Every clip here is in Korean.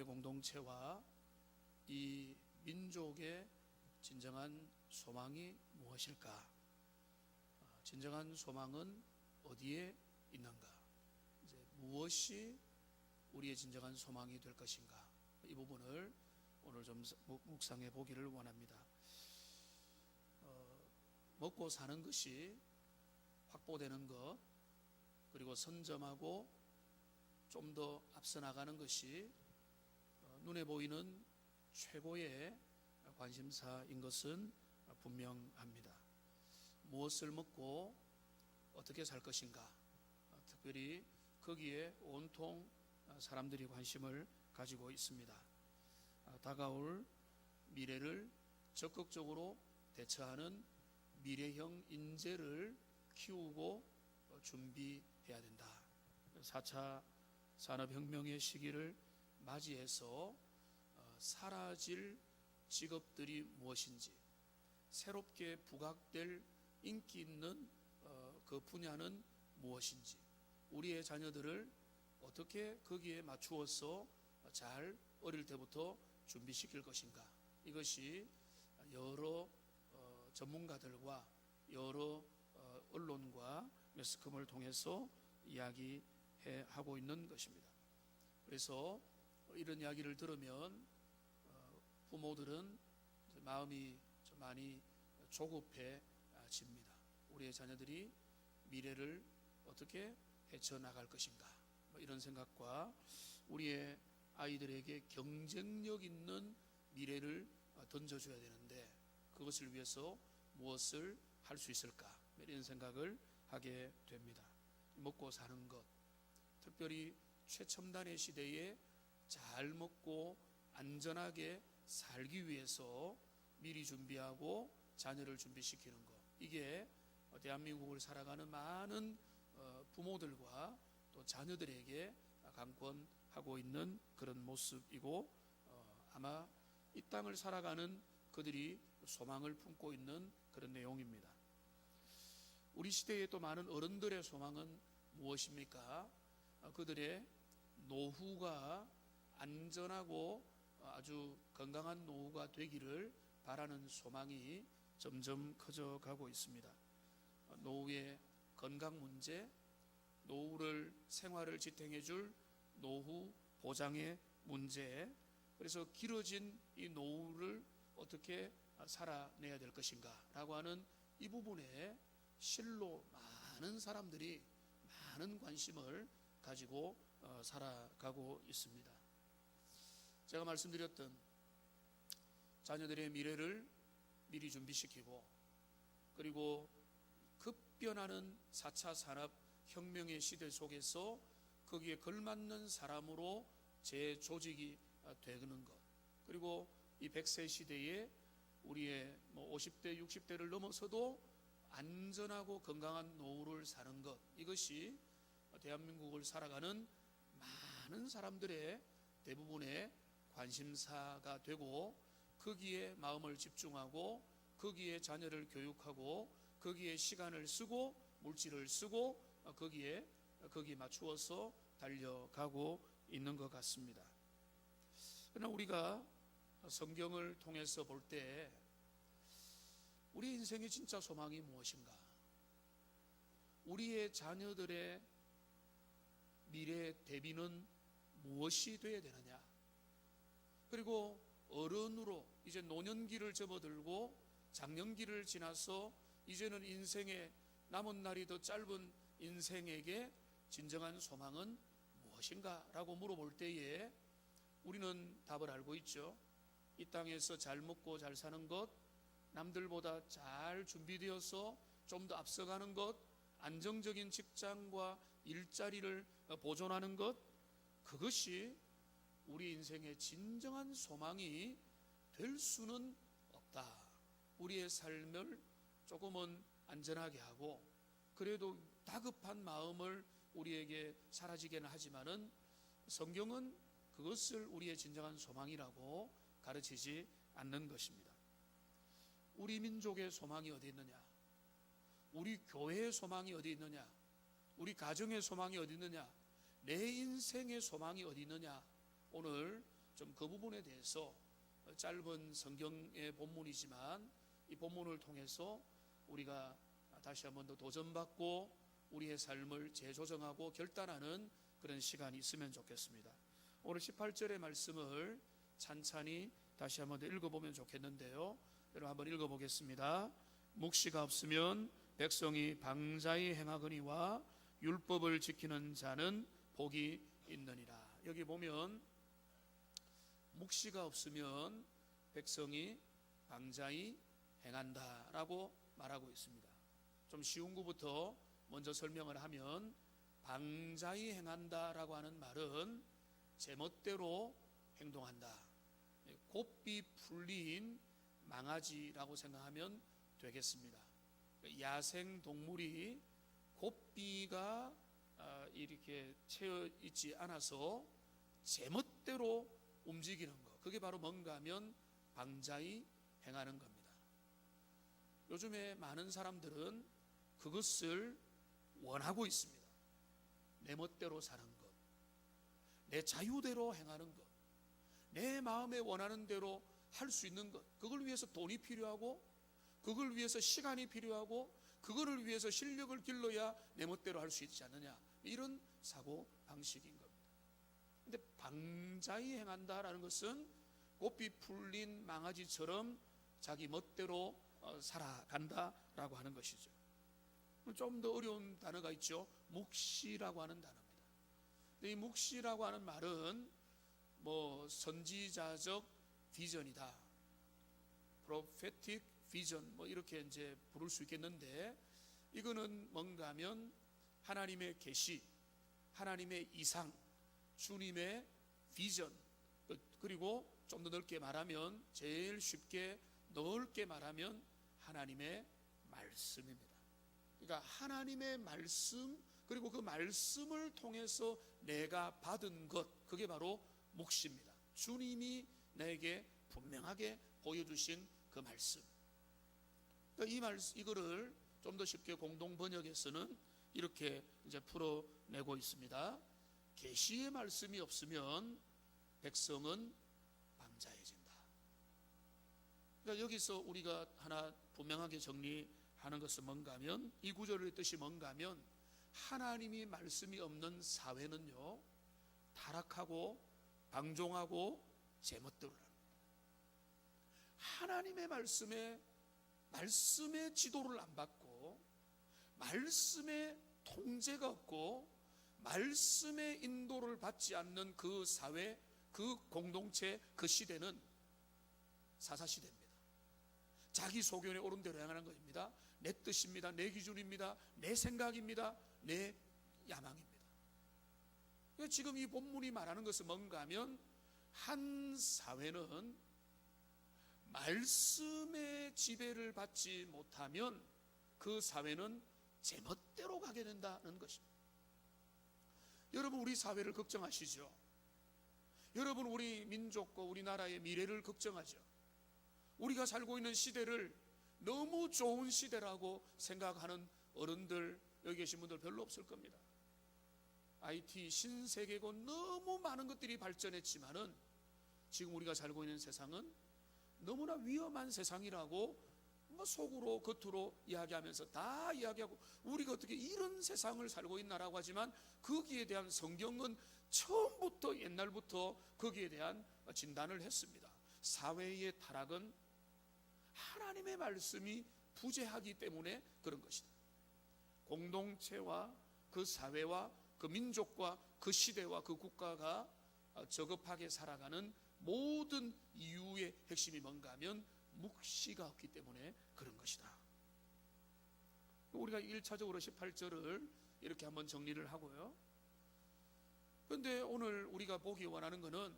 교회 공동체와 이 민족의 진정한 소망이 무엇일까? 진정한 소망은 어디에 있는가? 이제 무엇이 우리의 진정한 소망이 될 것인가? 이 부분을 오늘 좀 묵상해 보기를 원합니다. 먹고 사는 것이 확보되는 것, 그리고 선점하고 좀 더 앞서 나가는 것이 눈에 보이는 최고의 관심사인 것은 분명합니다. 무엇을 먹고 어떻게 살 것인가, 특별히 거기에 온통 사람들이 관심을 가지고 있습니다. 다가올 미래를 적극적으로 대처하는 미래형 인재를 키우고 준비해야 된다. 4차 산업혁명의 시기를 맞이해서 사라질 직업들이 무엇인지, 새롭게 부각될 인기 있는 그 분야는 무엇인지, 우리의 자녀들을 어떻게 거기에 맞추어서 잘 어릴 때부터 준비시킬 것인가, 이것이 여러 전문가들과 여러 언론과 매스컴을 통해서 이야기하고 있는 것입니다. 그래서 이런 이야기를 들으면 부모들은 마음이 좀 많이 조급해집니다. 우리의 자녀들이 미래를 어떻게 헤쳐나갈 것인가, 이런 생각과 우리의 아이들에게 경쟁력 있는 미래를 던져줘야 되는데 그것을 위해서 무엇을 할 수 있을까, 이런 생각을 하게 됩니다. 먹고 사는 것, 특별히 최첨단의 시대에 잘 먹고 안전하게 살기 위해서 미리 준비하고 자녀를 준비시키는 것, 이게 대한민국을 살아가는 많은 부모들과 또 자녀들에게 강권하고 있는 그런 모습이고, 아마 이 땅을 살아가는 그들이 소망을 품고 있는 그런 내용입니다. 우리 시대에 또 많은 어른들의 소망은 무엇입니까? 그들의 노후가 안전하고 아주 건강한 노후가 되기를 바라는 소망이 점점 커져가고 있습니다. 노후의 건강 문제, 노후를 생활을 지탱해 줄 노후 보장의 문제, 그래서 길어진 이 노후를 어떻게 살아내야 될 것인가 라고 하는 이 부분에 실로 많은 사람들이 많은 관심을 가지고 살아가고 있습니다. 제가 말씀드렸던 자녀들의 미래를 미리 준비시키고, 그리고 급변하는 4차 산업혁명의 시대 속에서 거기에 걸맞는 사람으로 재조직이 되는 것, 그리고 이 100세 시대에 우리의 50대 60대를 넘어서도 안전하고 건강한 노후를 사는 것, 이것이 대한민국을 살아가는 많은 사람들의 대부분의 관심사가 되고, 거기에 마음을 집중하고 거기에 자녀를 교육하고 거기에 시간을 쓰고 물질을 쓰고 거기에 맞추어서 달려가고 있는 것 같습니다. 그러나 우리가 성경을 통해서 볼 때 우리 인생의 진짜 소망이 무엇인가, 우리의 자녀들의 미래 대비는 무엇이 되어야 되느냐, 그리고 어른으로 이제 노년기를 접어들고 장년기를 지나서 이제는 인생의 남은 날이 더 짧은 인생에게 진정한 소망은 무엇인가 라고 물어볼 때에 우리는 답을 알고 있죠. 이 땅에서 잘 먹고 잘 사는 것, 남들보다 잘 준비되어서 좀 더 앞서가는 것, 안정적인 직장과 일자리를 보존하는 것, 그것이 우리 인생의 진정한 소망이 될 수는 없다. 우리의 삶을 조금은 안전하게 하고 그래도 다급한 마음을 우리에게 사라지게는 하지만은 성경은 그것을 우리의 진정한 소망이라고 가르치지 않는 것입니다. 우리 민족의 소망이 어디 있느냐, 우리 교회의 소망이 어디 있느냐, 우리 가정의 소망이 어디 있느냐, 내 인생의 소망이 어디 있느냐, 오늘 좀 그 부분에 대해서 짧은 성경의 본문이지만 이 본문을 통해서 우리가 다시 한번 더 도전받고 우리의 삶을 재조정하고 결단하는 그런 시간이 있으면 좋겠습니다. 오늘 18절의 말씀을 찬찬히 다시 한번 더 읽어보면 좋겠는데요. 여러분 한번 읽어보겠습니다. 묵시가 없으면 백성이 방자히 행하거니와 율법을 지키는 자는 복이 있느니라. 여기 보면 묵시가 없으면 백성이 방자히 행한다라고 말하고 있습니다. 좀 쉬운 것부터 먼저 설명을 하면 방자히 행한다라고 하는 말은 제멋대로 행동한다, 곱비 풀린 망아지라고 생각하면 되겠습니다. 야생 동물이 곱비가 이렇게 채어 있지 않아서 제멋대로 움직이는 것, 그게 바로 뭔가 하면 방자히 행하는 겁니다. 요즘에 많은 사람들은 그것을 원하고 있습니다. 내 멋대로 사는 것, 내 자유대로 행하는 것, 내 마음에 원하는 대로 할 수 있는 것, 그걸 위해서 돈이 필요하고, 그걸 위해서 시간이 필요하고, 그거를 위해서 실력을 길러야 내 멋대로 할 수 있지 않느냐, 이런 사고 방식인 겁니다. 근데 방자히 행한다라는 것은 곱비 풀린 망아지처럼 자기 멋대로 살아간다라고 하는 것이죠. 좀 더 어려운 단어가 있죠. 묵시라고 하는 단어입니다. 이 묵시라고 하는 말은 선지자적 비전이다, prophetic vision, 이렇게 이제 부를 수 있겠는데, 이거는 뭔가 하면 하나님의 계시, 하나님의 이상, 주님의 비전, 그리고 좀 더 넓게 말하면, 제일 쉽게 넓게 말하면 하나님의 말씀입니다. 그러니까 하나님의 말씀, 그리고 그 말씀을 통해서 내가 받은 것, 그게 바로 묵시입니다. 주님이 내게 분명하게 보여주신 그 말씀. 그러니까 이거를 좀 더 쉽게 공동 번역에서는 이렇게 이제 풀어내고 있습니다. 계시의 말씀이 없으면 백성은 방자해진다. 그러니까 여기서 우리가 하나 분명하게 정리하는 것은 뭔가 하면, 이 구절의 뜻이 뭔가 하면, 하나님이 말씀이 없는 사회는요, 타락하고 방종하고 제멋대로 합니다. 하나님의 말씀의 지도를 안 받고, 말씀의 통제가 없고, 말씀의 인도를 받지 않는 그 사회, 그 공동체, 그 시대는 사사시대입니다. 자기 소견에 옳은 대로 행하는 것입니다. 내 뜻입니다, 내 기준입니다, 내 생각입니다, 내 야망입니다. 지금 이 본문이 말하는 것은 뭔가 하면, 한 사회는 말씀의 지배를 받지 못하면 그 사회는 제멋대로 가게 된다는 것입니다. 여러분, 우리 사회를 걱정하시죠? 여러분, 우리 민족과 우리나라의 미래를 걱정하죠? 우리가 살고 있는 시대를 너무 좋은 시대라고 생각하는 어른들, 여기 계신 분들 별로 없을 겁니다. IT 신세계고 너무 많은 것들이 발전했지만은 지금 우리가 살고 있는 세상은 너무나 위험한 세상이라고 속으로 겉으로 이야기하면서 다 이야기하고, 우리가 어떻게 이런 세상을 살고 있나라고 하지만, 거기에 대한 성경은 처음부터 옛날부터 거기에 대한 진단을 했습니다. 사회의 타락은 하나님의 말씀이 부재하기 때문에 그런 것이다. 공동체와 그 사회와 그 민족과 그 시대와 그 국가가 저급하게 살아가는 모든 이유의 핵심이 뭔가 하면 묵시가 없기 때문에 그런 것이다. 우리가 1차적으로 18절을 이렇게 한번 정리를 하고요. 그런데 오늘 우리가 보기 원하는 것은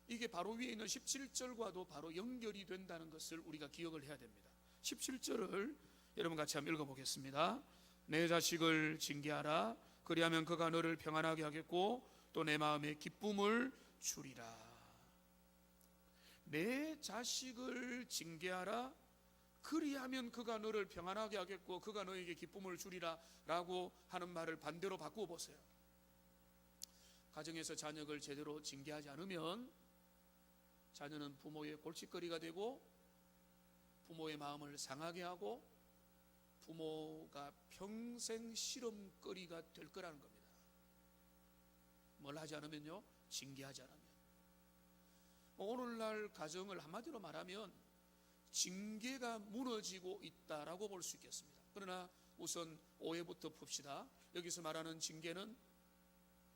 이게 바로 위에 있는 17절과도 바로 연결이 된다는 것을 우리가 기억을 해야 됩니다. 17절을 여러분 같이 한번 읽어보겠습니다. 내 자식을 징계하라. 그리하면 그가 너를 평안하게 하겠고 또 내 마음에 기쁨을 주리라. 내 자식을 징계하라. 그리하면 그가 너를 평안하게 하겠고 그가 너에게 기쁨을 주리라 라고 하는 말을 반대로 바꾸어 보세요. 가정에서 자녀를 제대로 징계하지 않으면 자녀는 부모의 골칫거리가 되고 부모의 마음을 상하게 하고 부모가 평생 실험거리가 될 거라는 겁니다. 뭘 하지 않으면요, 징계하지 않으면. 오늘날 가정을 한마디로 말하면 징계가 무너지고 있다라고 볼 수 있겠습니다. 그러나 우선 오해부터 풉시다. 여기서 말하는 징계는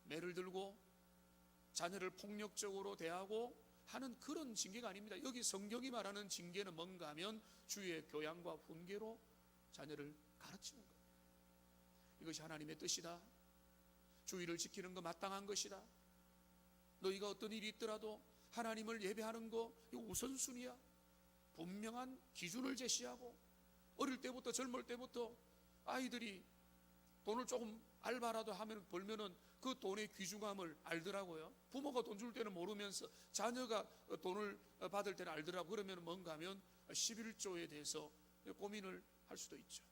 매를 들고 자녀를 폭력적으로 대하고 하는 그런 징계가 아닙니다. 여기 성경이 말하는 징계는 뭔가 하면 주의 교양과 훈계로 자녀를 가르치는 것. 이것이 하나님의 뜻이다. 주의를 지키는 거 마땅한 것이다. 너희가 어떤 일이 있더라도 하나님을 예배하는 거 이거 우선순위야. 분명한 기준을 제시하고 어릴 때부터 젊을 때부터 아이들이 돈을 조금 알바라도 하면 벌면은 그 돈의 귀중함을 알더라고요. 부모가 돈 줄 때는 모르면서 자녀가 돈을 받을 때는 알더라고. 그러면 뭔가 하면 11조에 대해서 고민을 할 수도 있죠.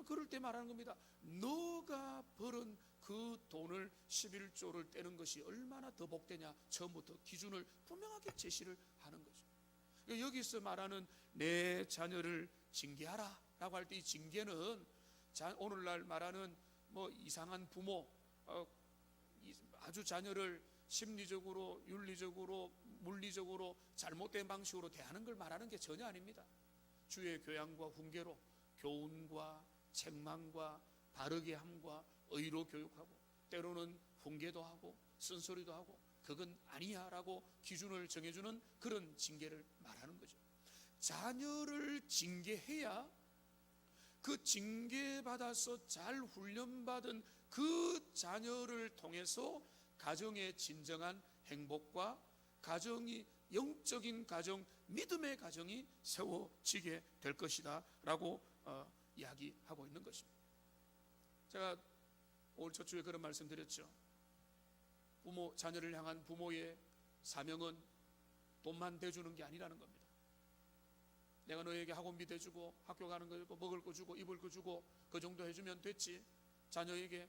그럴 때 말하는 겁니다. 너가 벌은 그 돈을 11조를 떼는 것이 얼마나 더 복되냐. 처음부터 기준을 분명하게 제시를 하는 거죠. 여기서 말하는 내 자녀를 징계하라 라고 할 때 이 징계는 오늘날 말하는 뭐 이상한 부모, 아주 자녀를 심리적으로, 윤리적으로, 물리적으로 잘못된 방식으로 대하는 걸 말하는 게 전혀 아닙니다. 주의 교양과 훈계로 교훈과 책망과 바르게 함과 의로 교육하고 때로는 훈계도 하고 쓴소리도 하고 그건 아니야 라고 기준을 정해주는 그런 징계를 말하는 거죠. 자녀를 징계해야 그 징계받아서 잘 훈련받은 그 자녀를 통해서 가정의 진정한 행복과 가정이 영적인 가정, 믿음의 가정이 세워지게 될 것이다 라고 이야기하고 있는 것입니다. 제가 올 첫 주에 그런 말씀 드렸죠. 자녀를 향한 부모의 사명은 돈만 대주는 게 아니라는 겁니다. 내가 너에게 학원비 대주고 학교 가는 거 주고 먹을 거 주고 입을 거 주고 그 정도 해주면 됐지. 자녀에게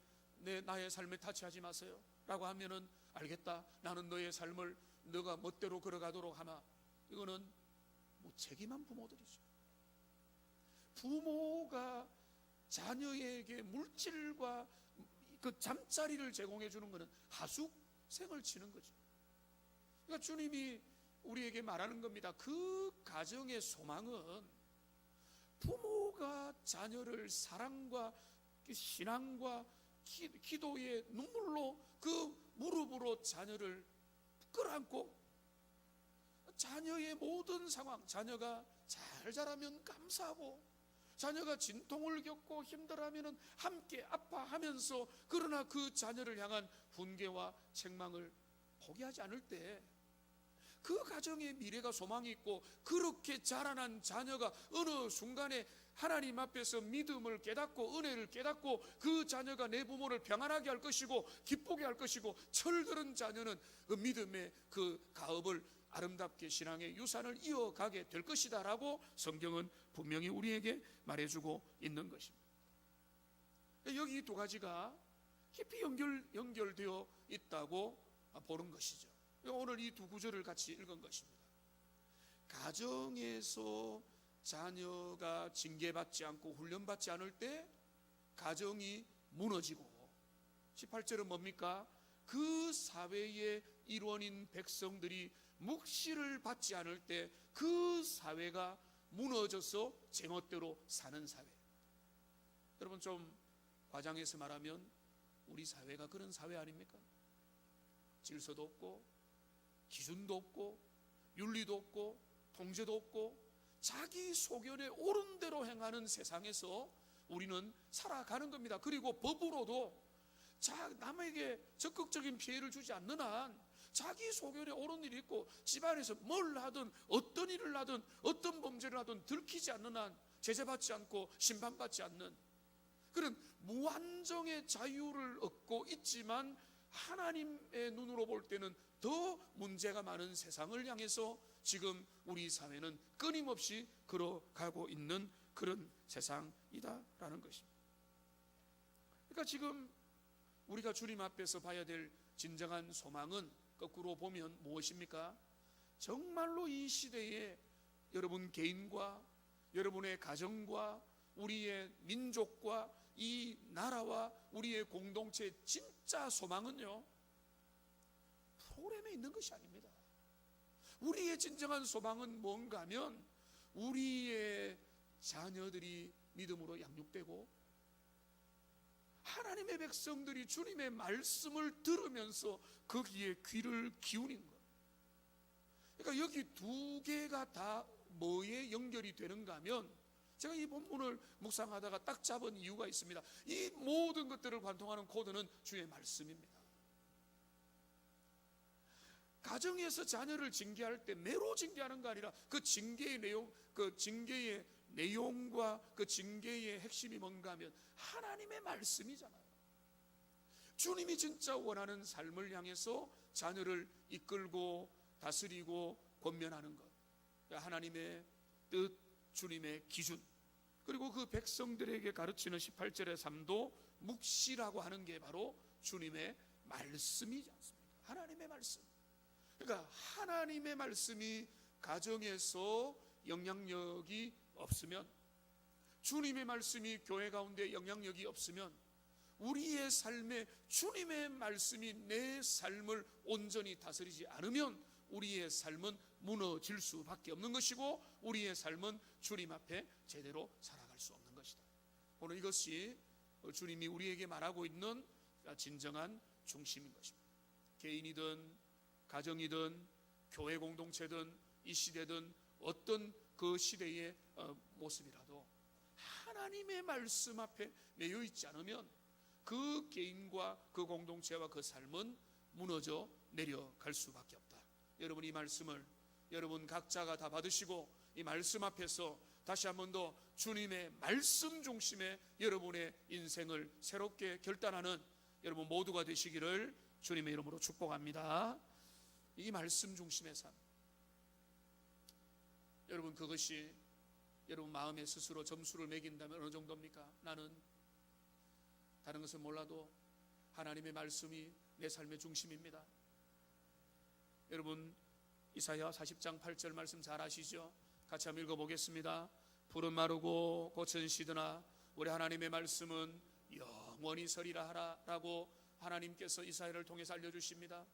나의 삶에 타치하지 마세요 라고 하면은 알겠다, 나는 너의 삶을 너가 멋대로 걸어가도록 하마. 이거는 무책임한 부모들이죠. 부모가 자녀에게 물질과 그 잠자리를 제공해 주는 것은 하숙생을 치는 거죠. 그러니까 주님이 우리에게 말하는 겁니다. 그 가정의 소망은 부모가 자녀를 사랑과 신앙과 기도의 눈물로 그 무릎으로 자녀를 끌어안고 자녀의 모든 상황, 자녀가 잘 자라면 감사하고 자녀가 진통을 겪고 힘들어하면 함께 아파하면서 그러나 그 자녀를 향한 훈계와 책망을 포기하지 않을 때 그 가정의 미래가 소망이 있고 그렇게 자라난 자녀가 어느 순간에 하나님 앞에서 믿음을 깨닫고 은혜를 깨닫고 그 자녀가 내 부모를 평안하게 할 것이고 기쁘게 할 것이고 철들은 자녀는 그 믿음의 그 가업을 아름답게 신앙의 유산을 이어가게 될 것이다 라고 성경은 분명히 우리에게 말해주고 있는 것입니다. 여기 두 가지가 깊이 연결되어 있다고 보는 것이죠. 오늘 이 두 구절을 같이 읽은 것입니다. 가정에서 자녀가 징계받지 않고 훈련받지 않을 때 가정이 무너지고 18절은 뭡니까? 그 사회의 일원인 백성들이 묵시를 받지 않을 때 그 사회가 무너져서 제멋대로 사는 사회. 여러분 좀 과장해서 말하면 우리 사회가 그런 사회 아닙니까? 질서도 없고 기준도 없고 윤리도 없고 통제도 없고 자기 소견에 옳은 대로 행하는 세상에서 우리는 살아가는 겁니다. 그리고 법으로도 남에게 적극적인 피해를 주지 않는 한 자기 소견에 옳은 일이 있고 집안에서 뭘 하든 어떤 일을 하든 어떤 범죄를 하든 들키지 않는 한 제재받지 않고 심판받지 않는 그런 무한정의 자유를 얻고 있지만 하나님의 눈으로 볼 때는 더 문제가 많은 세상을 향해서 지금 우리 사회는 끊임없이 걸어가고 있는 그런 세상이다라는 것입니다. 그러니까 지금 우리가 주님 앞에서 봐야 될 진정한 소망은 거꾸로 보면 무엇입니까? 정말로 이 시대에 여러분 개인과 여러분의 가정과 우리의 민족과 이 나라와 우리의 공동체의 진짜 소망은요, 프로그램에 있는 것이 아닙니다. 우리의 진정한 소망은 뭔가 하면 우리의 자녀들이 믿음으로 양육되고 하나님의 백성들이 주님의 말씀을 들으면서 거기에 귀를 기울인 것. 그러니까 여기 두 개가 다 뭐에 연결이 되는가 하면, 제가 이 본문을 묵상하다가 딱 잡은 이유가 있습니다. 이 모든 것들을 관통하는 코드는 주의 말씀입니다. 가정에서 자녀를 징계할 때 매로 징계하는 거 아니라 그 징계의 내용과 그 징계의 핵심이 뭔가 하면 하나님의 말씀이잖아요. 주님이 진짜 원하는 삶을 향해서 자녀를 이끌고 다스리고 권면하는 것, 하나님의 뜻, 주님의 기준, 그리고 그 백성들에게 가르치는 18절의 삶도 묵시라고 하는 게 바로 주님의 말씀이지 않습니까? 하나님의 말씀. 그러니까 하나님의 말씀이 가정에서 영향력이 없으면, 주님의 말씀이 교회 가운데 영향력이 없으면, 우리의 삶에 주님의 말씀이 내 삶을 온전히 다스리지 않으면 우리의 삶은 무너질 수밖에 없는 것이고, 우리의 삶은 주님 앞에 제대로 살아갈 수 없는 것이다. 오늘 이것이 주님이 우리에게 말하고 있는 진정한 중심인 것입니다. 개인이든 가정이든 교회 공동체든 이 시대든 어떤 그 시대의 모습이라도 하나님의 말씀 앞에 매여 있지 않으면 그 개인과 그 공동체와 그 삶은 무너져 내려갈 수밖에 없다. 여러분, 이 말씀을 여러분 각자가 다 받으시고 이 말씀 앞에서 다시 한 번 더 주님의 말씀 중심의 여러분의 인생을 새롭게 결단하는 여러분 모두가 되시기를 주님의 이름으로 축복합니다. 이 말씀 중심의 삶, 여러분 그것이 여러분 마음에 스스로 점수를 매긴다면 어느 정도입니까? 나는 다른 것은 몰라도 하나님의 말씀이 내 삶의 중심입니다. 여러분 이사야 40장 8절 말씀 잘 아시죠? 같이 한번 읽어보겠습니다. 푸른 마르고 꽃은 시드나 우리 하나님의 말씀은 영원히 서리라 하라 라고 하나님께서 이사야를 통해서 알려주십니다.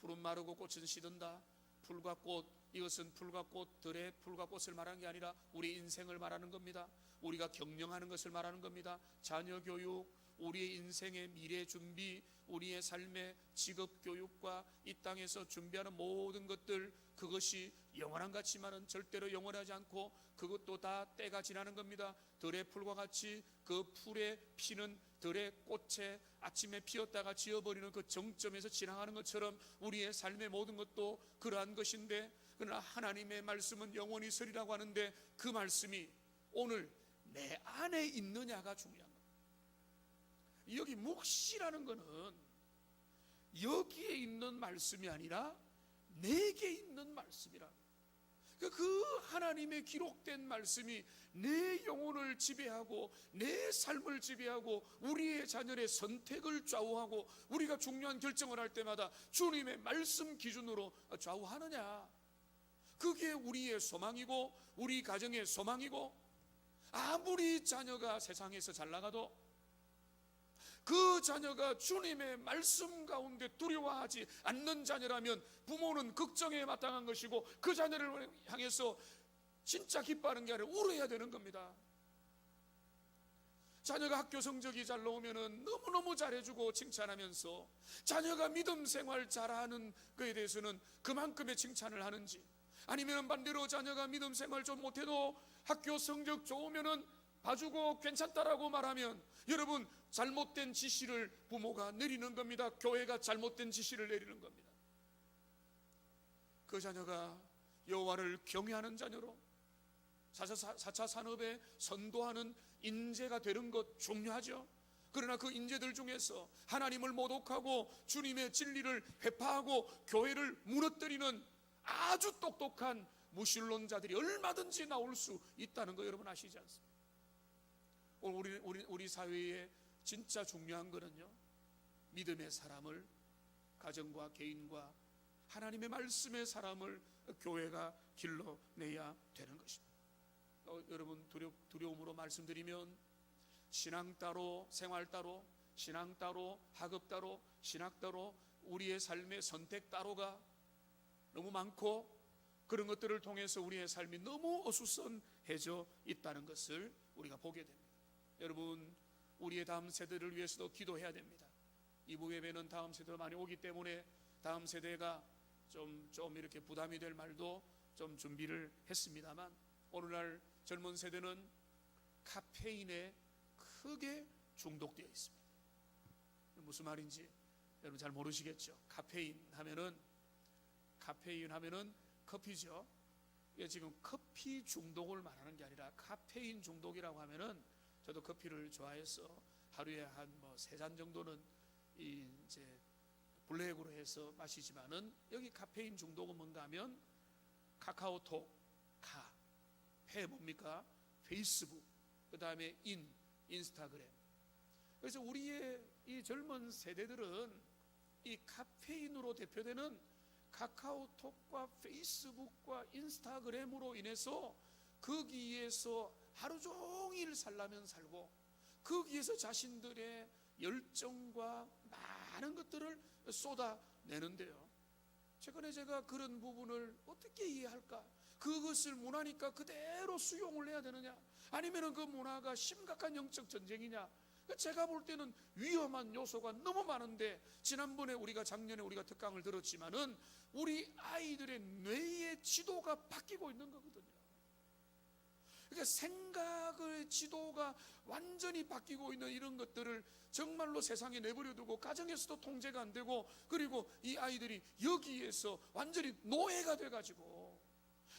푸른 마르고 꽃은 시든다. 풀과 꽃, 이것은 풀과 꽃들의 풀과 꽃을 말하는 게 아니라 우리 인생을 말하는 겁니다. 우리가 경영하는 것을 말하는 겁니다. 자녀 교육, 우리의 인생의 미래 준비, 우리의 삶의 직업 교육과 이 땅에서 준비하는 모든 것들, 그것이 영원한 같지만은 절대로 영원하지 않고 그것도 다 때가 지나는 겁니다. 들의 풀과 같이 그 풀에 피는 들의 꽃에 아침에 피었다가 지어버리는 그 정점에서 지나가는 것처럼 우리의 삶의 모든 것도 그러한 것인데, 그러나 하나님의 말씀은 영원히 서리라고 하는데 그 말씀이 오늘 내 안에 있느냐가 중요한 겁니다. 여기 묵시라는 것은 여기에 있는 말씀이 아니라 내게 있는 말씀이라. 그 하나님의 기록된 말씀이 내 영혼을 지배하고 내 삶을 지배하고 우리의 자녀의 선택을 좌우하고 우리가 중요한 결정을 할 때마다 주님의 말씀 기준으로 좌우하느냐, 그게 우리의 소망이고 우리 가정의 소망이고, 아무리 자녀가 세상에서 잘 나가도 그 자녀가 주님의 말씀 가운데 두려워하지 않는 자녀라면 부모는 걱정에 마땅한 것이고 그 자녀를 향해서 진짜 기뻐하는 게 아니라 울어야 되는 겁니다. 자녀가 학교 성적이 잘 나오면 너무너무 잘해주고 칭찬하면서 자녀가 믿음 생활 잘하는 것에 대해서는 그만큼의 칭찬을 하는지, 아니면 반대로 자녀가 믿음 생활 좀 못해도 학교 성적 좋으면 봐주고 괜찮다라고 말하면, 여러분 잘못된 지시를 부모가 내리는 겁니다. 교회가 잘못된 지시를 내리는 겁니다. 그 자녀가 여호와를 경외하는 자녀로 4차 산업에 선도하는 인재가 되는 것 중요하죠. 그러나 그 인재들 중에서 하나님을 모독하고 주님의 진리를 회파하고 교회를 무너뜨리는 아주 똑똑한 무신론자들이 얼마든지 나올 수 있다는 거 여러분 아시지 않습니까? 오늘 우리 사회에 진짜 중요한 거는요, 믿음의 사람을 가정과 개인과 하나님의 말씀의 사람을 교회가 길러내야 되는 것입니다. 여러분, 두려움으로 말씀드리면 신앙 따로, 생활 따로, 신앙 따로, 학업 따로, 신학 따로, 우리의 삶의 선택 따로가 너무 많고, 그런 것들을 통해서 우리의 삶이 너무 어수선해져 있다는 것을 우리가 보게 됩니다. 여러분, 우리의 다음 세대를 위해서도 기도해야 됩니다. 이부 예배는 다음 세대가 많이 오기 때문에 다음 세대가 좀 이렇게 부담이 될 말도 좀 준비를 했습니다만, 오늘날 젊은 세대는 카페인에 크게 중독되어 있습니다. 무슨 말인지 여러분 잘 모르시겠죠? 카페인 하면은 커피죠. 이게 지금 커피 중독을 말하는 게 아니라 카페인 중독이라고 하면은, 저도 커피를 좋아해서 하루에 한 3잔 정도는 이제 블랙으로 해서 마시지만은, 여기 카페인 중독은 뭔가 하면 카카오톡, 회 뭡니까? 페이스북, 그 다음에 인스타그램. 그래서 우리의 이 젊은 세대들은 이 카페인으로 대표되는 카카오톡과 페이스북과 인스타그램으로 인해서 거기에서 하루 종일 살라면 살고, 거기에서 자신들의 열정과 많은 것들을 쏟아내는데요, 최근에 제가 그런 부분을 어떻게 이해할까? 그것을 문화니까 그대로 수용을 해야 되느냐, 아니면 그 문화가 심각한 영적 전쟁이냐? 제가 볼 때는 위험한 요소가 너무 많은데, 지난번에 작년에 우리가 특강을 들었지만은 우리 아이들의 뇌의 지도가 바뀌고 있는 거거든요. 그러니까 생각의 지도가 완전히 바뀌고 있는 이런 것들을 정말로 세상에 내버려두고 가정에서도 통제가 안 되고, 그리고 이 아이들이 여기에서 완전히 노예가 돼가지고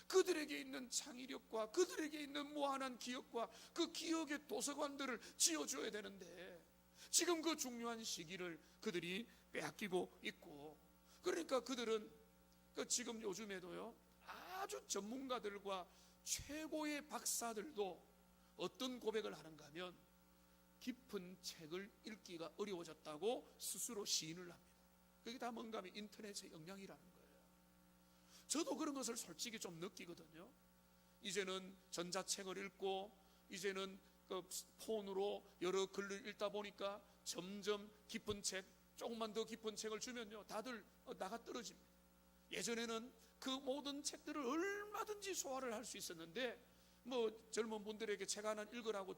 그들에게 있는 창의력과 그들에게 있는 무한한 기억과 그 기억의 도서관들을 지어줘야 되는데, 지금 그 중요한 시기를 그들이 빼앗기고 있고, 그러니까 그들은 지금 요즘에도요, 아주 전문가들과 최고의 박사들도 어떤 고백을 하는가 하면 깊은 책을 읽기가 어려워졌다고 스스로 시인을 합니다. 그게 다 뭔가 하면 인터넷의 영향이라는 거예요. 저도 그런 것을 솔직히 좀 느끼거든요. 이제는 전자책을 읽고, 이제는 그 폰으로 여러 글을 읽다 보니까 점점 깊은 책, 조금만 더 깊은 책을 주면요, 다들 나가 떨어집니다. 예전에는 그 모든 책들을 얼마든지 소화를 할 수 있었는데, 젊은 분들에게 책 하나 읽으라고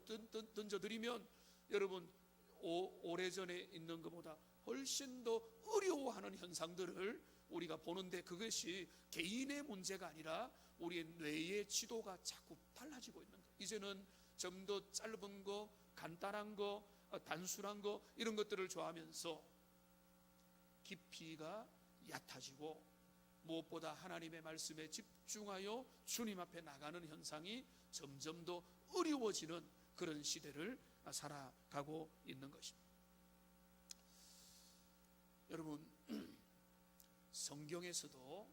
던져드리면 여러분, 오래전에 있는 것보다 훨씬 더 어려워하는 현상들을 우리가 보는데, 그것이 개인의 문제가 아니라 우리의 뇌의 지도가 자꾸 달라지고 있는 거예요. 이제는 좀 더 짧은 거, 간단한 거, 단순한 거, 이런 것들을 좋아하면서 깊이가 얕아지고, 무엇보다 하나님의 말씀에 집중하여 주님 앞에 나가는 현상이 점점 더 어려워지는 그런 시대를 살아가고 있는 것입니다. 여러분, 성경에서도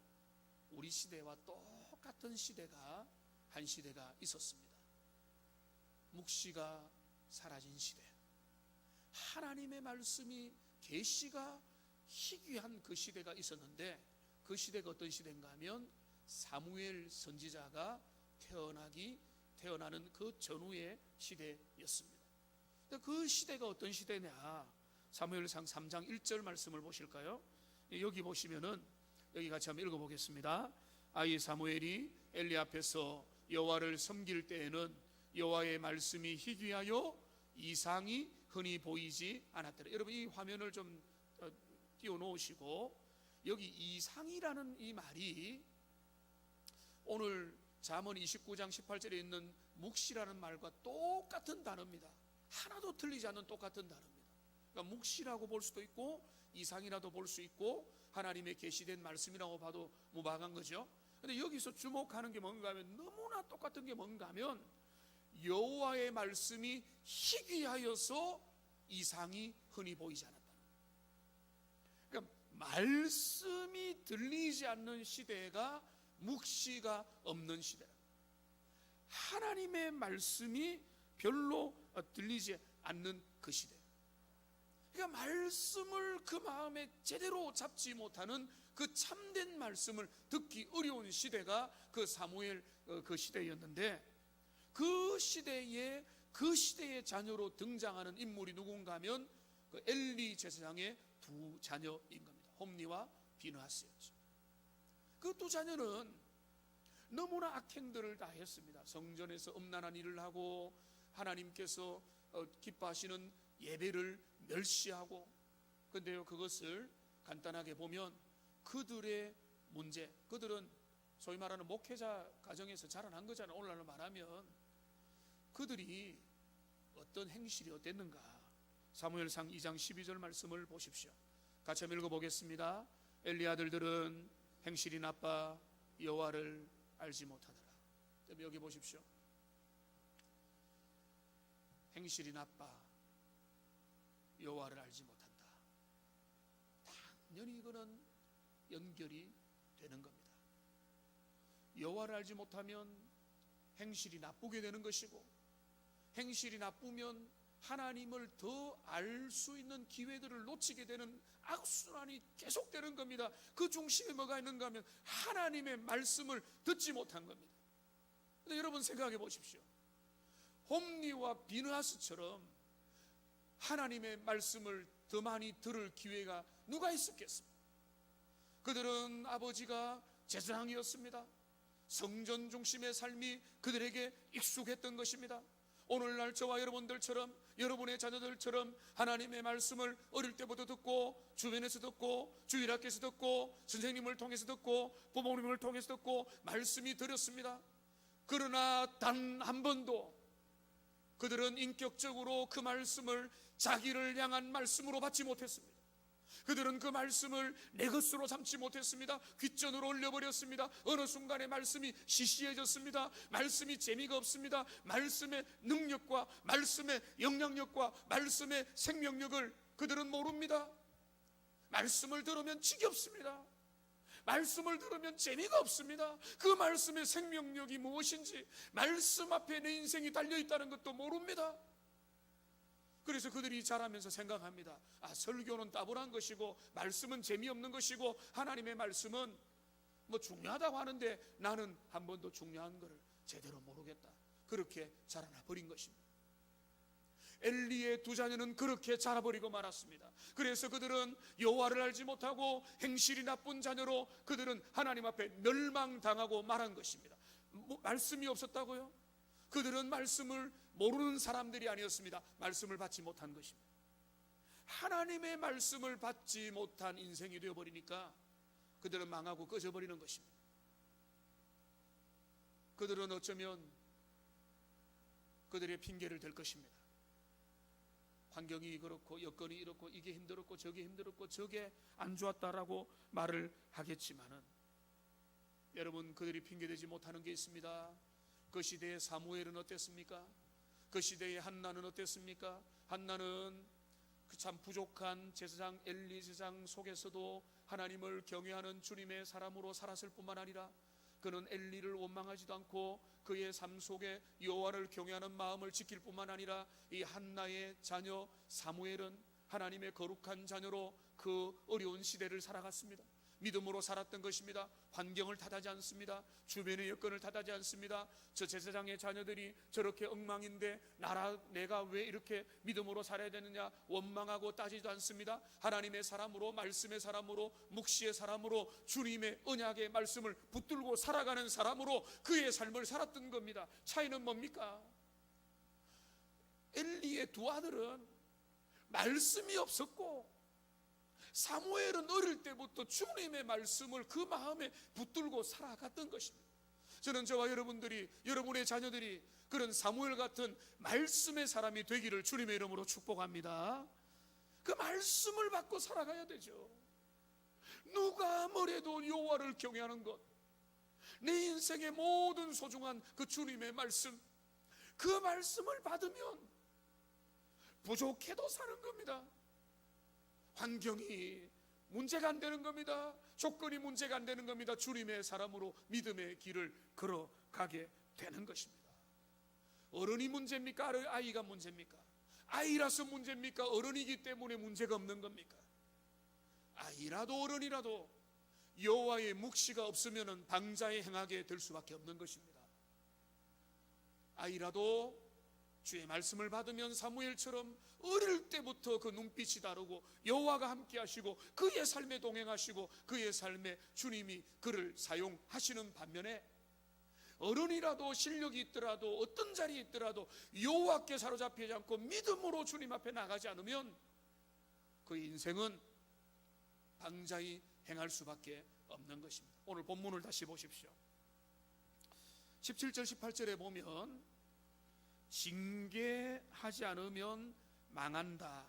우리 시대와 똑같은 한 시대가 있었습니다. 묵시가 사라진 시대, 하나님의 말씀이, 계시가 희귀한 그 시대가 있었는데, 그 시대가 어떤 시대인가 하면 사무엘 선지자가 태어나는 그 전후의 시대였습니다. 그 시대가 어떤 시대냐? 사무엘상 3장 1절 말씀을 보실까요? 여기 보시면은, 여기 같이 한번 읽어보겠습니다. 아이 사무엘이 엘리 앞에서 여호와를 섬길 때에는 여호와의 말씀이 희귀하여 이상이 흔히 보이지 않았더라. 여러분, 이 화면을 좀 띄워놓으시고, 여기 이상이라는 이 말이 오늘 잠언 29장 18절에 있는 묵시라는 말과 똑같은 단어입니다. 하나도 틀리지 않는 똑같은 단어입니다. 그러니까 묵시라고 볼 수도 있고 이상이라도 볼 수 있고 하나님의 계시된 말씀이라고 봐도 무방한 거죠. 근데 여기서 주목하는 게 뭔가 하면, 너무나 똑같은 게 뭔가 하면 여호와의 말씀이 희귀하여서 이상이 흔히 보이지 않았다. 그러니까 말씀이 들리지 않는 시대가 묵시가 없는 시대라. 하나님의 말씀이 별로 들리지 않는 그 시대. 그러니까 말씀을 그 마음에 제대로 잡지 못하는 그 참된 말씀을 듣기 어려운 시대가 그 사무엘 그 시대였는데, 그 시대의 자녀로 등장하는 인물이 누군가 하면 그 엘리 제사장의 두 자녀인 겁니다. 홈니와 비느하스였죠. 그 두 자녀는 너무나 악행들을 다 했습니다. 성전에서 음란한 일을 하고, 하나님께서 기뻐하시는 예배를 멸시하고. 근데요, 그것을 간단하게 보면 그들의 문제, 그들은 소위 말하는 목회자 가정에서 자라난 거잖아요. 오늘날로 말하면. 그들이 어떤 행실이 어땠는가? 사무엘상 2장 12절 말씀을 보십시오. 같이 한번 읽어보겠습니다. 엘리 아들들은 행실이 나빠 여호와를 알지 못하더라. 여기 보십시오. 행실이 나빠 여호와를 알지 못한다. 당연히 이거는 연결이 되는 겁니다. 여호와를 알지 못하면 행실이 나쁘게 되는 것이고, 행실이 나쁘면 하나님을 더 알 수 있는 기회들을 놓치게 되는 악순환이 계속되는 겁니다. 그 중심에 뭐가 있는가 하면 하나님의 말씀을 듣지 못한 겁니다. 근데 여러분 생각해 보십시오. 홈니와 비느하스처럼 하나님의 말씀을 더 많이 들을 기회가 누가 있었겠습니까? 그들은 아버지가 제사장이었습니다. 성전 중심의 삶이 그들에게 익숙했던 것입니다. 오늘날 저와 여러분들처럼, 여러분의 자녀들처럼 하나님의 말씀을 어릴 때부터 듣고, 주변에서 듣고, 주일학교에서 듣고, 선생님을 통해서 듣고, 부모님을 통해서 듣고 말씀이 들었습니다. 그러나 단 한 번도 그들은 인격적으로 그 말씀을 자기를 향한 말씀으로 받지 못했습니다. 그들은 그 말씀을 내 것으로 삼지 못했습니다. 귓전으로 올려버렸습니다. 어느 순간에 말씀이 시시해졌습니다. 말씀이 재미가 없습니다. 말씀의 능력과 말씀의 영향력과 말씀의 생명력을 그들은 모릅니다. 말씀을 들으면 지겹습니다. 말씀을 들으면 재미가 없습니다. 그 말씀의 생명력이 무엇인지, 말씀 앞에 내 인생이 달려있다는 것도 모릅니다. 그래서 그들이 자라면서 생각합니다. 설교는 따분한 것이고, 말씀은 재미없는 것이고, 하나님의 말씀은 뭐 중요하다고 하는데 나는 한 번도 중요한 것을 제대로 모르겠다. 그렇게 자라나 버린 것입니다. 엘리의 두 자녀는 그렇게 자라버리고 말았습니다. 그래서 그들은 여호와를 알지 못하고 행실이 나쁜 자녀로 그들은 하나님 앞에 멸망당하고 말한 것입니다. 말씀이 없었다고요? 그들은 말씀을 모르는 사람들이 아니었습니다. 말씀을 받지 못한 것입니다. 하나님의 말씀을 받지 못한 인생이 되어버리니까 그들은 망하고 꺼져버리는 것입니다. 그들은 어쩌면 그들의 핑계를 댈 것입니다. 환경이 그렇고, 여건이 이렇고, 이게 힘들었고, 저게 힘들었고, 저게 안 좋았다라고 말을 하겠지만은, 여러분, 그들이 핑계대지 못하는 게 있습니다. 그 시대의 사무엘은 어땠습니까? 그 시대의 한나는 어땠습니까? 한나는 그 참 부족한 제사장 엘리 제사장 속에서도 하나님을 경외하는 주님의 사람으로 살았을 뿐만 아니라, 그는 엘리를 원망하지도 않고 그의 삶 속에 여호와를 경외하는 마음을 지킬 뿐만 아니라, 이 한나의 자녀 사무엘은 하나님의 거룩한 자녀로 그 어려운 시대를 살아갔습니다. 믿음으로 살았던 것입니다. 환경을 탓하지 않습니다. 주변의 여건을 탓하지 않습니다. 저 제사장의 자녀들이 저렇게 엉망인데 내가 왜 이렇게 믿음으로 살아야 되느냐 원망하고 따지지도 않습니다. 하나님의 사람으로, 말씀의 사람으로, 묵시의 사람으로, 주님의 언약의 말씀을 붙들고 살아가는 사람으로 그의 삶을 살았던 겁니다. 차이는 뭡니까? 엘리의 두 아들은 말씀이 없었고, 사무엘은 어릴 때부터 주님의 말씀을 그 마음에 붙들고 살아갔던 것입니다. 저는 저와 여러분들이, 여러분의 자녀들이 그런 사무엘 같은 말씀의 사람이 되기를 주님의 이름으로 축복합니다. 그 말씀을 받고 살아가야 되죠. 누가 뭐래도 여호와를 경외하는 것, 내 인생의 모든 소중한 그 주님의 말씀, 그 말씀을 받으면 부족해도 사는 겁니다. 환경이 문제가 안 되는 겁니다. 조건이 문제가 안 되는 겁니다. 주님의 사람으로 믿음의 길을 걸어가게 되는 것입니다. 어른이 문제입니까? 아이가 문제입니까? 아이라서 문제입니까? 어른이기 때문에 문제가 없는 겁니까? 아이라도 어른이라도 여호와의 묵시가 없으면 방자에 행하게 될 수밖에 없는 것입니다. 아이라도 주의 말씀을 받으면 사무엘처럼 어릴 때부터 그 눈빛이 다르고 여호와가 함께 하시고 그의 삶에 동행하시고 그의 삶에 주님이 그를 사용하시는 반면에, 어른이라도 실력이 있더라도 어떤 자리에 있더라도 여호와께 사로잡히지 않고 믿음으로 주님 앞에 나가지 않으면 그의 인생은 방자히 행할 수밖에 없는 것입니다. 오늘 본문을 다시 보십시오. 17절 18절에 보면 징계하지 않으면 망한다.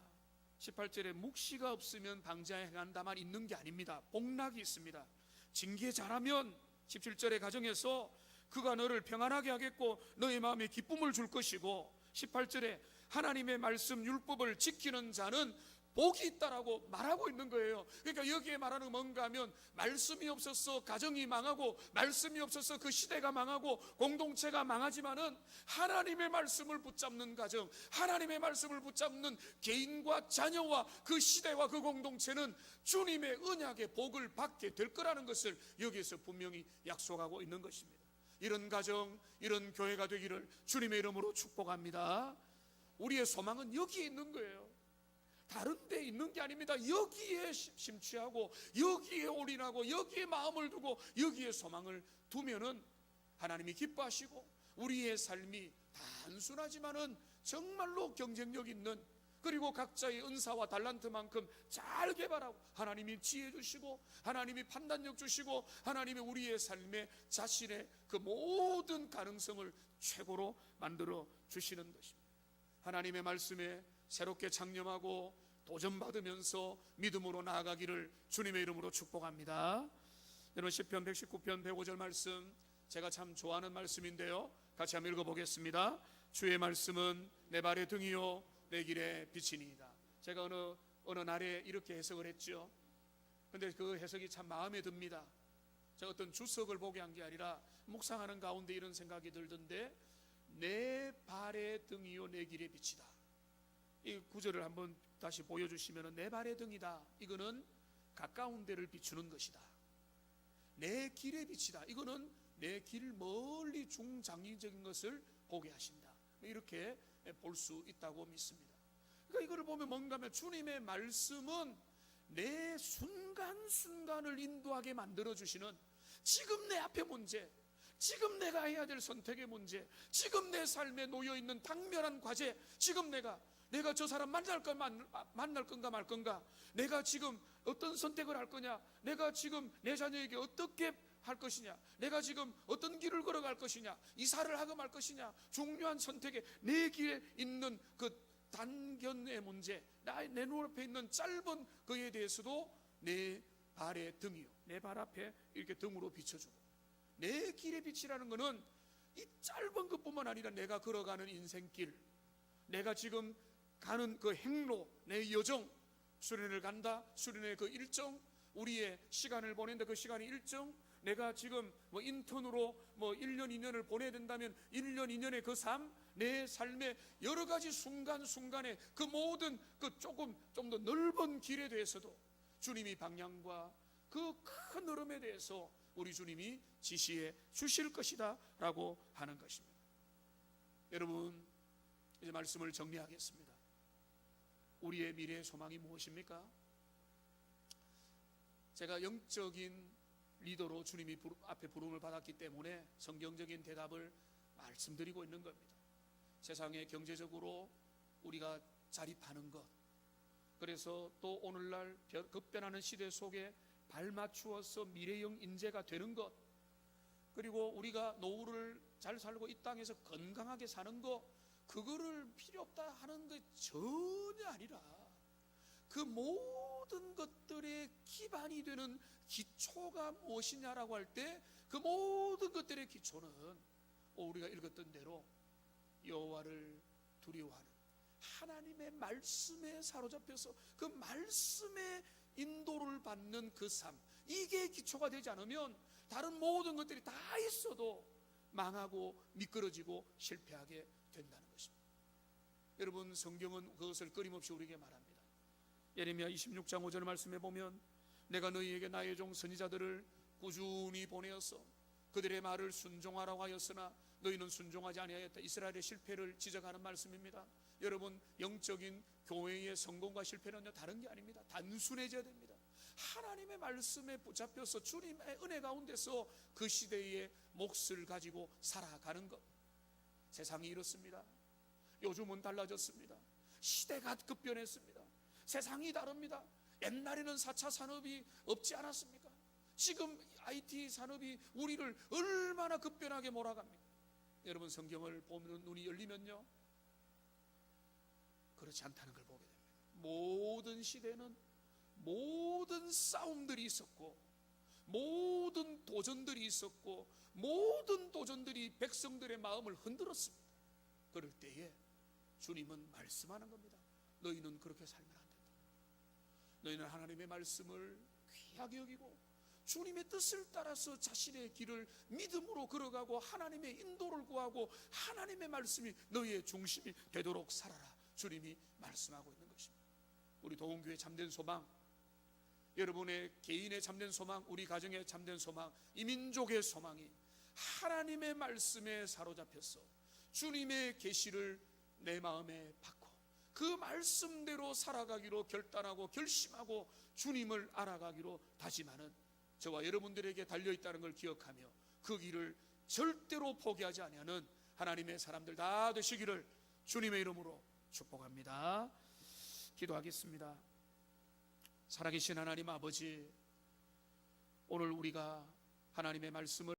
18절에 묵시가 없으면 방자에 행한다만 있는 게 아닙니다. 복락이 있습니다. 징계 잘하면 17절의 가정에서 그가 너를 평안하게 하겠고 너의 마음에 기쁨을 줄 것이고, 18절에 하나님의 말씀 율법을 지키는 자는 복이 있다라고 말하고 있는 거예요. 그러니까 여기에 말하는 뭔가 하면, 말씀이 없어서 가정이 망하고 말씀이 없어서 그 시대가 망하고 공동체가 망하지만은 하나님의 말씀을 붙잡는 가정, 하나님의 말씀을 붙잡는 개인과 자녀와 그 시대와 그 공동체는 주님의 언약의 복을 받게 될 거라는 것을 여기에서 분명히 약속하고 있는 것입니다. 이런 가정, 이런 교회가 되기를 주님의 이름으로 축복합니다. 우리의 소망은 여기에 있는 거예요. 다른 데 있는 게 아닙니다. 여기에 심취하고 여기에 올인하고 여기에 마음을 두고 여기에 소망을 두면은 하나님이 기뻐하시고 우리의 삶이 단순하지만은 정말로 경쟁력 있는, 그리고 각자의 은사와 달란트만큼 잘 개발하고 하나님이 지혜 주시고 하나님이 판단력 주시고 하나님이 우리의 삶에 자신의 그 모든 가능성을 최고로 만들어 주시는 것입니다. 하나님의 말씀에 새롭게 창념하고 도전받으면서 믿음으로 나아가기를 주님의 이름으로 축복합니다. 여러분, 시편 119편 105절 말씀 제가 참 좋아하는 말씀인데요, 같이 한번 읽어보겠습니다. 주의 말씀은 내 발의 등이요 내 길의 빛이니이다. 제가 어느 날에 이렇게 해석을 했죠. 근데 그 해석이 참 마음에 듭니다. 제가 어떤 주석을 보게 한 게 아니라 묵상하는 가운데 이런 생각이 들던데, 내 발의 등이요 내 길의 빛이다. 이 구절을 한번 다시 보여주시면, 내 발의 등이다, 이거는 가까운 데를 비추는 것이다. 내 길의 빛이다, 이거는 내 길 멀리 중장기적인 것을 보게 하신다. 이렇게 볼 수 있다고 믿습니다. 그러니까 이거를 보면 뭔가 하면 주님의 말씀은 내 순간순간을 인도하게 만들어주시는, 지금 내 앞에 문제, 지금 내가 해야 될 선택의 문제, 지금 내 삶에 놓여있는 당면한 과제, 지금 내가 저 사람 만날 건가 말 건가, 내가 지금 어떤 선택을 할 거냐, 내가 지금 내 자녀에게 어떻게 할 것이냐, 내가 지금 어떤 길을 걸어갈 것이냐, 이사를 하고 말 것이냐, 중요한 선택에 내 길에 있는 그 단견의 문제, 내 눈앞에 있는 짧은 그에 대해서도 내 발의 등이요, 내 발 앞에 이렇게 등으로 비춰주고, 내 길의 빛이라는 것은 이 짧은 것뿐만 아니라 내가 걸어가는 인생길, 내가 지금 가는 그 행로, 내 여정, 수련회를 간다, 수련회 그 일정, 우리의 시간을 보낸다, 그 시간이 일정, 내가 지금 인턴으로 1년 2년을 보내야 된다면 1년 2년의 그 삶, 내 삶의 여러 가지 순간순간의 그 모든 그 조금 좀 더 넓은 길에 대해서도 주님이 방향과 그 큰 흐름에 대해서 우리 주님이 지시해 주실 것이다 라고 하는 것입니다. 여러분, 이제 말씀을 정리하겠습니다. 우리의 미래의 소망이 무엇입니까? 제가 영적인 리더로 주님이 앞에 부름을 받았기 때문에 성경적인 대답을 말씀드리고 있는 겁니다. 세상에 경제적으로 우리가 자립하는 것, 그래서 또 오늘날 급변하는 시대 속에 발맞추어서 미래형 인재가 되는 것, 그리고 우리가 노후를 잘 살고 이 땅에서 건강하게 사는 것, 그거를 필요 없다 하는 게 전혀 아니라 그 모든 것들의 기반이 되는 기초가 무엇이냐라고 할 때, 그 모든 것들의 기초는 우리가 읽었던 대로 여호와를 두려워하는 하나님의 말씀에 사로잡혀서 그 말씀의 인도를 받는 그 삶, 이게 기초가 되지 않으면 다른 모든 것들이 다 있어도 망하고 미끄러지고 실패하게 된다는 것입니다. 여러분, 성경은 그것을 끊임없이 우리에게 말합니다. 예레미야 26장 5절 말씀에 보면 내가 너희에게 나의 종 선지자들을 꾸준히 보내어서 그들의 말을 순종하라고 하였으나 너희는 순종하지 아니하였다. 이스라엘의 실패를 지적하는 말씀입니다. 여러분, 영적인 교회의 성공과 실패는요, 다른 게 아닙니다. 단순해져야 됩니다. 하나님의 말씀에 붙잡혀서 주님의 은혜 가운데서 그 시대의 몫을 가지고 살아가는 것. 세상이 이렇습니다. 요즘은 달라졌습니다. 시대가 급변했습니다. 세상이 다릅니다. 옛날에는 4차 산업이 없지 않았습니까? 지금 IT 산업이 우리를 얼마나 급변하게 몰아갑니까? 여러분, 성경을 보면 눈이 열리면요, 그렇지 않다는 걸 보게 됩니다. 모든 시대는 모든 싸움들이 있었고, 모든 도전들이 있었고, 모든 도전들이 백성들의 마음을 흔들었습니다. 그럴 때에 주님은 말씀하는 겁니다. 너희는 그렇게 살면 안 된다. 너희는 하나님의 말씀을 귀하게 여기고 주님의 뜻을 따라서 자신의 길을 믿음으로 걸어가고 하나님의 인도를 구하고 하나님의 말씀이 너희의 중심이 되도록 살아라. 주님이 말씀하고 있는 것입니다. 우리 도원교회 참된 소망, 여러분의 개인의 참된 소망, 우리 가정의 참된 소망, 이 민족의 소망이 하나님의 말씀에 사로잡혀서 주님의 계시를 내 마음에 받고 그 말씀대로 살아가기로 결단하고 결심하고 주님을 알아가기로 다짐하는 저와 여러분들에게 달려있다는 걸 기억하며 그 길을 절대로 포기하지 아니하는 하나님의 사람들 다 되시기를 주님의 이름으로 축복합니다. 기도하겠습니다. 살아계신 하나님 아버지, 오늘 우리가 하나님의 말씀을